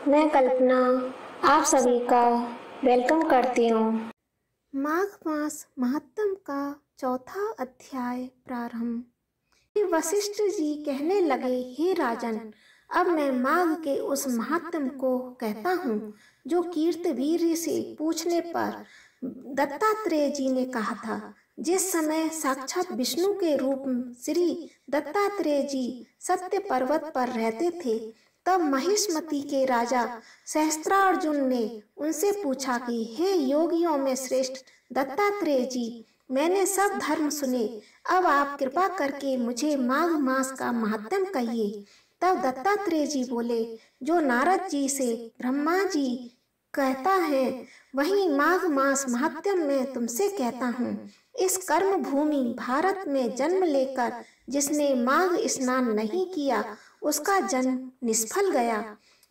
मैं कल्पना आप सभी का वेलकम करती हूँ। माघ मास महात्म का चौथा अध्याय प्रारंभ। वशिष्ठ जी कहने लगे, हे राजन, अब मैं माघ के उस महात्म को कहता हूँ जो कीर्तवीर्य से पूछने पर दत्तात्रेय जी ने कहा था। जिस समय साक्षात विष्णु के रूप श्री दत्तात्रेय जी सत्य पर्वत पर रहते थे, तब महिष्मति के राजा सहस्त्रार्जुन ने उनसे पूछा कि हे योगियों में श्रेष्ठ दत्तात्रेय जी, मैंने सब धर्म सुने, अब आप कृपा करके मुझे माघ मास का महात्म्य कहिए। तब दत्तात्रेय जी बोले, जो नारद जी से ब्रह्मा जी कहता है वही माघ मास महात्म्य में तुमसे कहता हूँ। इस कर्म भूमि भारत में जन्म लेकर जिसने माघ स्नान नहीं किया उसका जन्म निष्फल गया।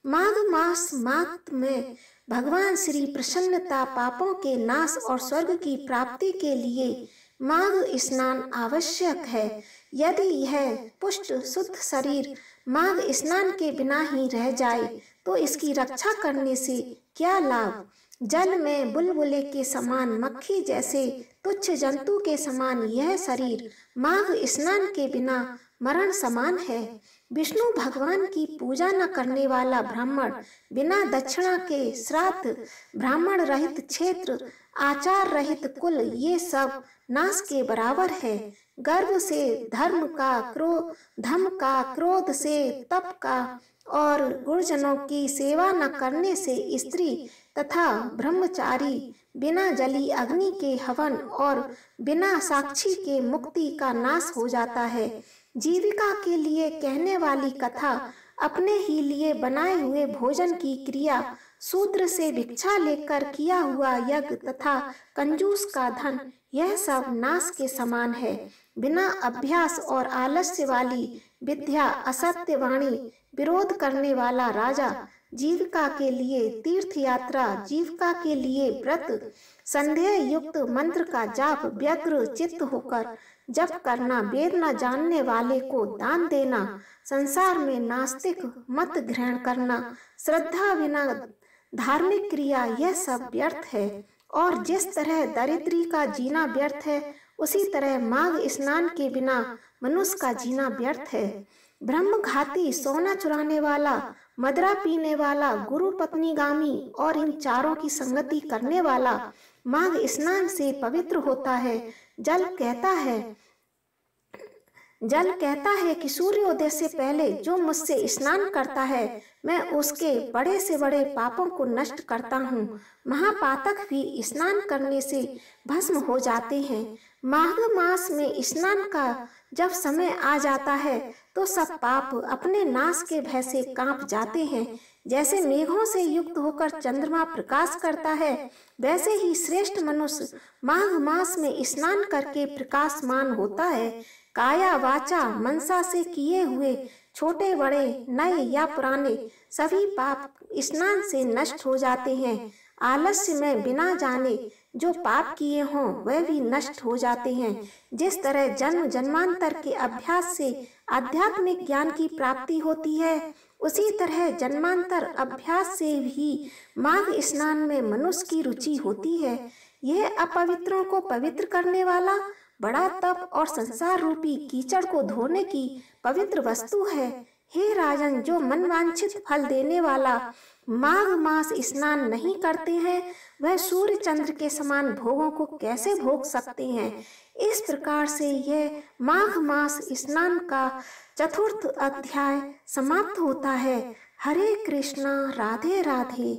माघ मास माघ में भगवान श्री प्रसन्नता पापों के नाश और स्वर्ग की प्राप्ति के लिए माघ स्नान आवश्यक है। यदि यह पुष्ट शुद्ध शरीर माघ स्नान के बिना ही रह जाए तो इसकी रक्षा करने से क्या लाभ। जल में बुलबुले के समान, मक्खी जैसे तुच्छ जंतु के समान यह शरीर माघ स्नान के बिना मरण समान है। विष्णु भगवान की पूजा न करने वाला ब्राह्मण, बिना दक्षिणा के श्राद्ध, ब्राह्मण रहित क्षेत्र, आचार रहित कुल, ये सब नाश के बराबर है। गर्भ से धर्म का, धम का, क्रोध से तप का और गुरुजनों की सेवा न करने से स्त्री तथा ब्रह्मचारी, बिना जली अग्नि के हवन और बिना साक्षी के मुक्ति का नाश हो जाता है। जीविका के लिए कहने वाली कथा, अपने ही लिए बनाए हुए भोजन की क्रिया, शूद्र से भिक्षा लेकर किया हुआ यज्ञ तथा कंजूस का धन, यह सब नाश के समान है। बिना अभ्यास और आलस्य वाली विद्या, असत्य वाणी, विरोध करने वाला राजा, जीविका के लिए तीर्थ यात्रा, जीविका के लिए व्रत, संदेह युक्त मंत्र का जाप, व्यग्र चित्त होकर जप करना, वेद न जानने वाले को दान देना, संसार में नास्तिक मत ग्रहण करना, श्रद्धा बिना धार्मिक क्रिया, यह सब व्यर्थ है। और जिस तरह दरिद्री का जीना व्यर्थ है, उसी तरह माघ स्नान के बिना मनुष्य का जीना व्यर्थ है। ब्रह्मघाती, सोना चुराने वाला, मदरा पीने वाला, गुरु पत्नीगामी और इन चारों की संगति करने वाला माघ स्नान से पवित्र होता है। जल कहता है कि सूर्योदय से पहले जो मुझसे स्नान करता है, मैं उसके बड़े से बड़े पापों को नष्ट करता हूँ। महापातक भी स्नान करने से भस्म हो जाते हैं। माघ मास में स्नान का जब समय आ जाता है तो सब पाप अपने नाश के भय से कांप जाते हैं। जैसे मेघों से युक्त होकर चंद्रमा प्रकाश करता है, वैसे ही श्रेष्ठ मनुष्य माघ मास में स्नान करके प्रकाशमान होता है। काया वाचा मनसा से किए हुए छोटे बड़े, नए या पुराने सभी पाप स्नान से नष्ट हो जाते हैं। आलस्य में बिना जाने जो पाप किए हों वह भी नष्ट हो जाते हैं। जिस तरह जन्म जन्मांतर के अभ्यास से आध्यात्मिक ज्ञान की प्राप्ति होती है, उसी तरह जन्मांतर अभ्यास से भी माघ स्नान में मनुष्य की रुचि होती है। यह अपवित्रों को पवित्र करने वाला बड़ा तप और संसार रूपी कीचड़ को धोने की पवित्र वस्तु है। हे राजन, जो मनवांछित फल देने वाला माघ मास स्नान नहीं करते हैं, वह सूर्य चंद्र के समान भोगों को कैसे भोग सकते हैं। इस प्रकार से यह माघ मास स्नान का चतुर्थ अध्याय समाप्त होता है। हरे कृष्णा, राधे राधे।